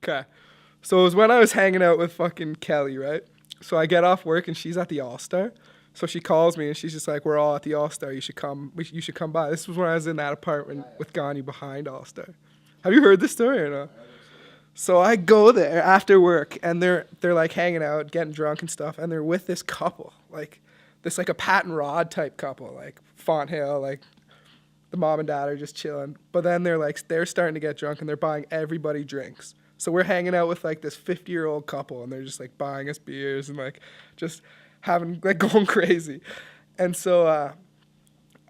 Okay. So it was when I was hanging out with fucking Kelly, right? So I get off work and she's at the All-Star. So she calls me and she's just like, we're all at the All-Star. You should come. You should come by. This was when I was in that apartment with Gani behind All-Star. Have you heard this story or no? So I go there after work and they're like hanging out, getting drunk and stuff. And they're with this couple, like this like a Pat and Rod type couple, like Font Hill, like the mom and dad are just chilling. But then they're starting to get drunk and they're buying everybody drinks. So we're hanging out with like this 50-year-old couple and they're just like buying us beers and like just having like going crazy. And so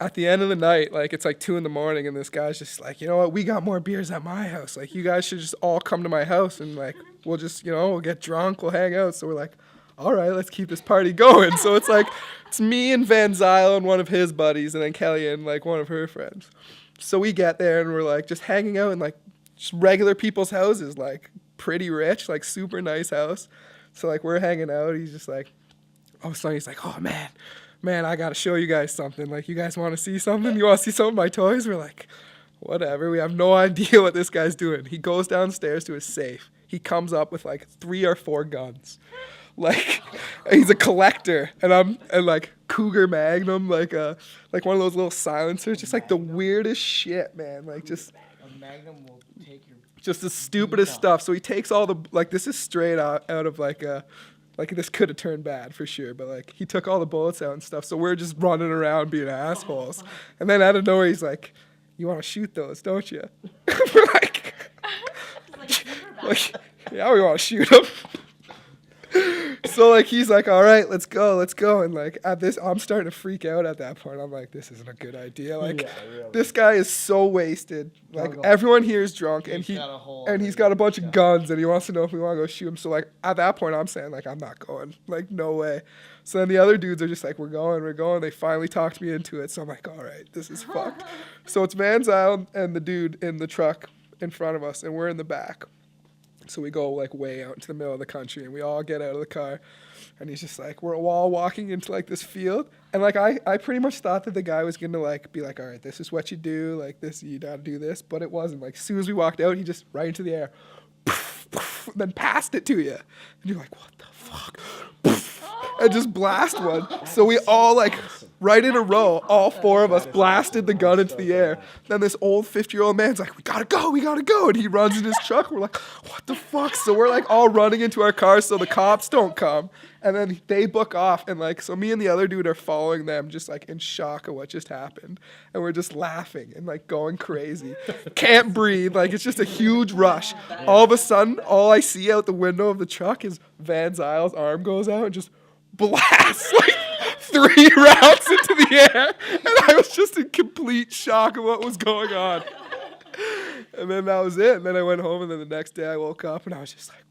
at the end of the night, like it's like 2 a.m. and this guy's just like, you know what, we got more beers at my house. Like you guys should just all come to my house and like we'll just, we'll get drunk, we'll hang out. So we're like, all right, let's keep this party going. So it's like, it's me and Van Zyl and one of his buddies and then Kelly and like one of her friends. So we get there and we're like just hanging out in like just regular people's houses, like pretty rich, like super nice house. So like we're hanging out. He's just like, all of a sudden he's like, oh man, I got to show you guys something. Like, you guys want to see something? You want to see some of my toys? We're like, whatever. We have no idea what this guy's doing. He goes downstairs to his safe. He comes up with like 3 or 4 guns. Like, he's a collector. And like Cougar Magnum, like one of those little silencers. Just like the weirdest shit, man. Like just... A Magnum will take your... Just the stupidest stuff. So he takes all the... Like, this is straight out of like a... Like, this could have turned bad for sure, but, like, he took all the bullets out and stuff, so we're just running around being assholes. And then out of nowhere, he's like, you want to shoot those, don't you? We're like, yeah, we want to shoot them. So, like, he's like, all right, let's go. And, like, at this, I'm starting to freak out at that point. I'm like, this isn't a good idea. Like, really. This guy is so wasted. Like, everyone here is drunk, and he's got a bunch of guns, and he wants to know if we want to go shoot him. So, like, at that point, I'm saying, like, I'm not going. Like, no way. So then the other dudes are just like, we're going. They finally talked me into it. So I'm like, all right, this is fucked. So it's Van Zyl and the dude in the truck in front of us, and we're in the back. So we go like way out into the middle of the country and we all get out of the car and he's just like, we're all walking into like this field. And like, I pretty much thought that the guy was going to like, be like, all right, this is what you do. Like this, you gotta do this. But it wasn't. Like as soon as we walked out, he just right into the air, then passed it to you. And you're like, what the fuck? And just blast one. So we all like right in a row, all 4 of us blasted the gun into the air. Then this old 50-year-old man's like, we gotta go. And he runs in his truck. We're like, what the fuck? So we're like all running into our cars so the cops don't come. And then they book off. And like, so me and the other dude are following them just like in shock of what just happened. And we're just laughing and like going crazy. Can't breathe. Like it's just a huge rush. All of a sudden, all I see out the window of the truck is Van Zyl's arm goes out and just blasts like 3 rounds into the air, and I was just in complete shock of what was going on. And then that was it. And then I went home, and then the next day I woke up, and I was just like,